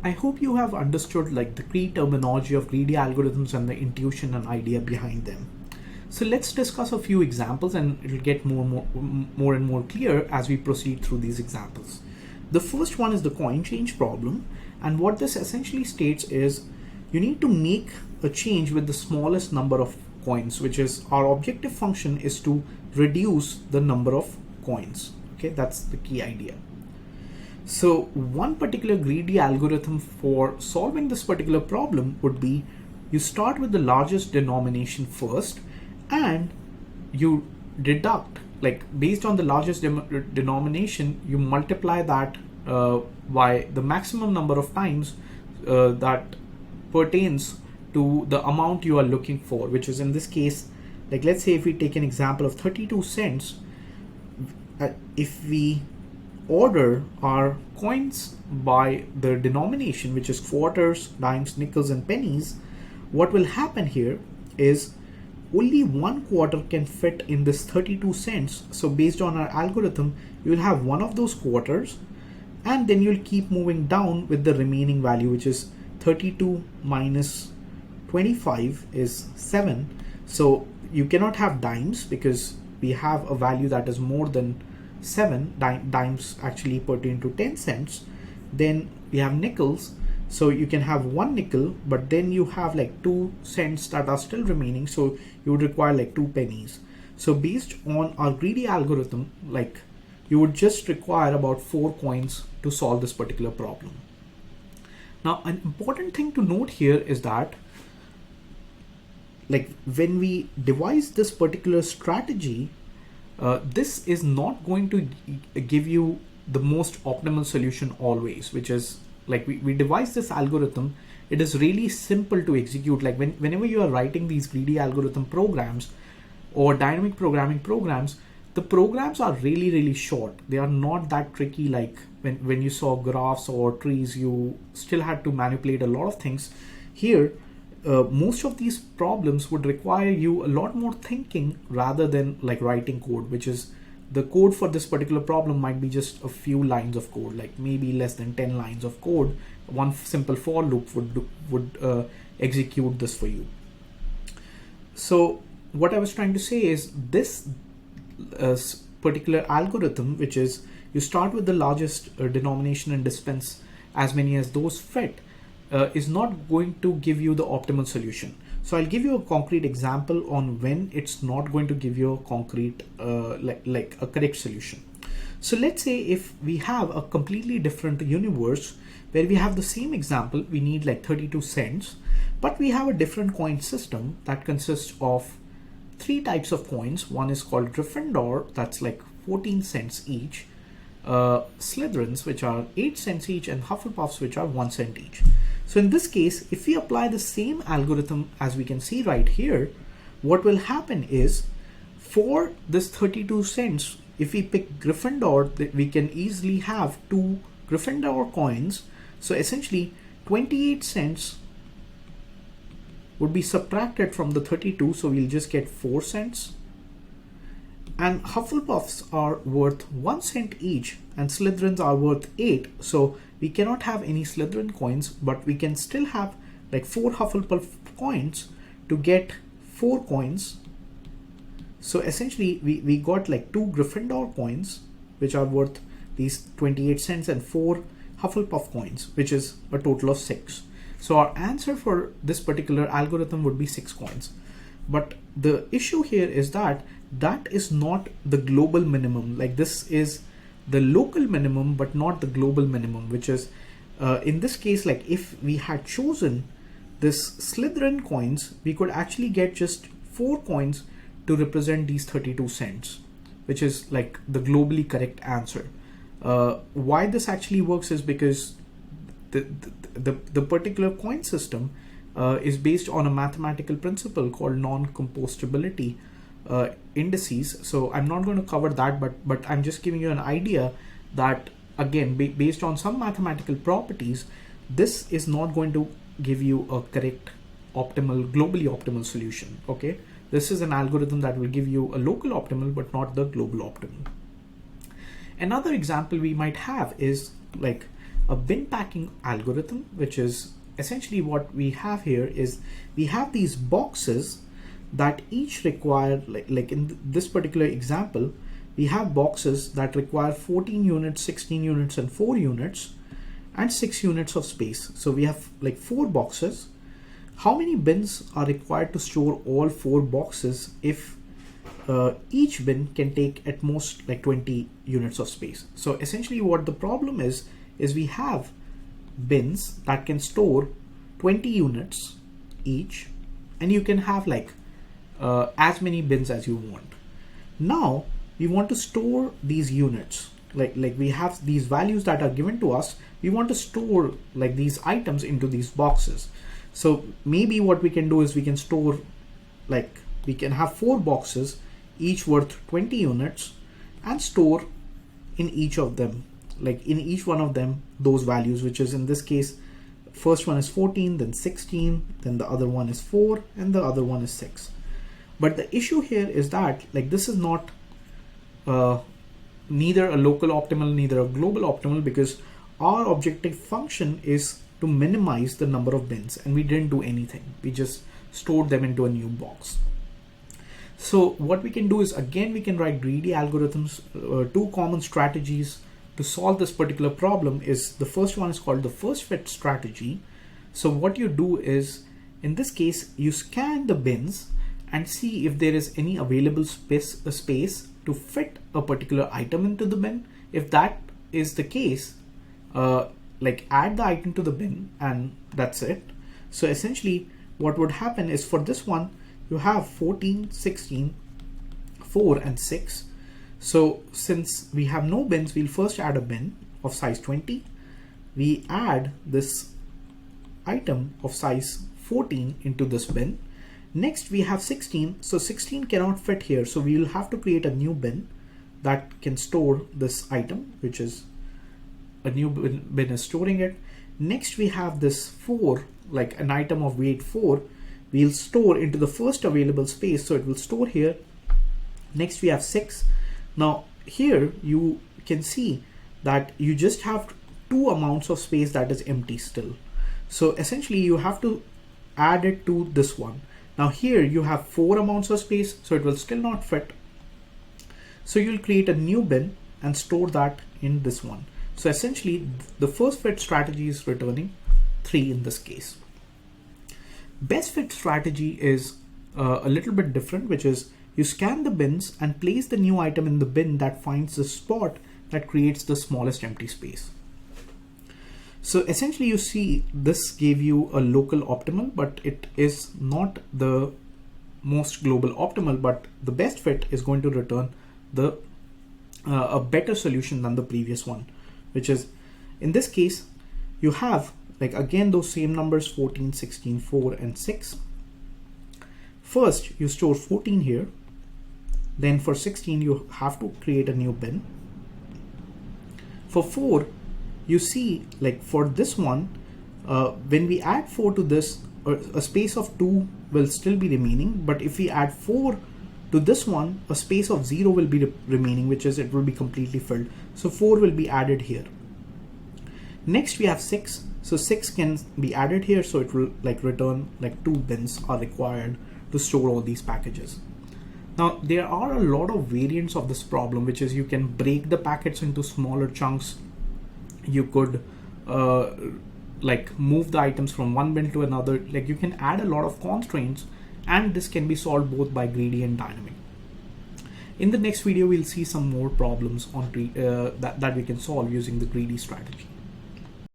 I hope you have understood like the key terminology of greedy algorithms and the intuition and idea behind them. So let's discuss a few examples and it'll get more and more clear as we proceed through these examples. The first one is the coin change problem, and what this essentially states is you need to make a change with the smallest number of coins, which is our objective function is to reduce the number of coins. Okay, that's the key idea. So one particular greedy algorithm for solving this particular problem would be you start with the largest denomination first and you deduct, like based on the largest denomination, you multiply that by the maximum number of times that pertains to the amount you are looking for, which is in this case, like let's say if we take an example of 32 cents, if we order our coins by the denomination, which is quarters, dimes, nickels, and pennies, what will happen here is only 1/4 can fit in this 32 cents. So based on our algorithm, you will have one of those quarters and then you'll keep moving down with the remaining value, which is 32 minus 25 is 7. So you cannot have dimes because we have a value that is more than 7. Dimes actually pertain to 10 cents. Then we have nickels, so you can have one nickel, but then you have like 2 cents that are still remaining, so you would require like 2 pennies. So based on our greedy algorithm, like you would just require about 4 coins to solve this particular problem. Now an important thing to note here is that like when we devise this particular strategy, this is not going to give you the most optimal solution always, which is like we devise this algorithm. It is really simple to execute. Like whenever you are writing these greedy algorithm programs or dynamic programming programs, the programs are really short. They are not that tricky. Like when you saw graphs or trees, you still had to manipulate a lot of things. Here, most of these problems would require you a lot more thinking rather than like writing code, which is the code for this particular problem might be just a few lines of code, like maybe less than 10 lines of code. One simple for loop would execute this for you. So what I was trying to say is this particular algorithm, which is you start with the largest denomination and dispense as many as those fit, is not going to give you the optimal solution. So I'll give you a concrete example on when it's not going to give you a concrete like a correct solution. So let's say if we have a completely different universe where we have the same example, we need like 32 cents, but we have a different coin system that consists of 3 types of coins. One is called Gryffindor, that's like 14 cents each, Slytherins, which are 8 cents each, and Hufflepuffs, which are 1 cent each. So in this case, if we apply the same algorithm as we can see right here, what will happen is for this 32 cents, if we pick Gryffindor, we can easily have 2 Gryffindor coins. So essentially 28 cents would be subtracted from the 32, so we'll just get 4 cents. And Hufflepuffs are worth 1 cent each and Slytherins are worth 8. So we cannot have any Slytherin coins, but we can still have like 4 Hufflepuff coins to get 4 coins. So essentially we got like 2 Gryffindor coins, which are worth these 28 cents, and 4 Hufflepuff coins, which is a total of 6. So our answer for this particular algorithm would be 6 coins. But the issue here is that that is not the global minimum. Like this is the local minimum, but not the global minimum, which is in this case, like if we had chosen this Slytherin coins, we could actually get just 4 coins to represent these 32 cents, which is like the globally correct answer. Why this actually works is because the particular coin system is based on a mathematical principle called non-compostability indices. So I'm not going to cover that, but I'm just giving you an idea that again, based on some mathematical properties, this is not going to give you a correct globally optimal solution. Okay, this is an algorithm that will give you a local optimal but not the global optimal. Another example we might have is like a bin packing algorithm, which is essentially what we have here is we have these boxes that each require, like in this particular example, we have boxes that require 14 units, 16 units, and 4 units, and 6 units of space. So we have like 4 boxes. How many bins are required to store all 4 boxes if each bin can take at most like 20 units of space? So essentially what the problem is we have bins that can store 20 units each, and you can have like as many bins as you want. Now we want to store these units, like we have these values that are given to us. We want to store like these items into these boxes. So maybe what we can do is we can store, like we can have 4 boxes, each worth 20 units, and store in each of them, like in each one of them, those values, which is in this case, first one is 14, then 16, then the other one is 4, and the other one is 6. But the issue here is that like this is not neither a local optimal, neither a global optimal, because our objective function is to minimize the number of bins, and we didn't do anything. We just stored them into a new box. So what we can do is, again, we can write greedy algorithms. 2 common strategies to solve this particular problem is, the first one is called the first fit strategy. So what you do is, in this case, you scan the bins and see if there is any available space to fit a particular item into the bin. If that is the case, like add the item to the bin, and that's it. So essentially what would happen is, for this one you have 14, 16, 4, and 6. So since we have no bins, we'll first add a bin of size 20. We add this item of size 14 into this bin. Next we have 16. So 16 cannot fit here, so we will have to create a new bin that can store this item, which is a new bin is storing it. Next we have this 4, like an item of weight 4. We'll store into the first available space, so it will store here. Next we have 6. Now here you can see that you just have 2 amounts of space that is empty still. So essentially you have to add it to this one. Now here you have 4 amounts of space, so it will still not fit. So you'll create a new bin and store that in this one. So essentially the first fit strategy is returning 3 in this case. Best fit strategy is a little bit different, which is you scan the bins and place the new item in the bin that finds the spot that creates the smallest empty space. So essentially you see this gave you a local optimal, but it is not the most global optimal, but the best fit is going to return the a better solution than the previous one, which is, in this case, you have like again those same numbers, 14, 16, 4, and 6. First you store 14 here, then for 16 you have to create a new bin. For 4, you see, like for this one, when we add 4 to this, a space of 2 will still be remaining, but if we add 4 to this one, a space of 0 will be remaining, which is it will be completely filled. So 4 will be added here. Next we have 6. So 6 can be added here, so it will like return like 2 bins are required to store all these packages. Now there are a lot of variants of this problem, which is you can break the packets into smaller chunks. You could like move the items from one bin to another. Like you can add a lot of constraints, and this can be solved both by greedy and dynamic. In the next video, we'll see some more problems on that we can solve using the greedy strategy.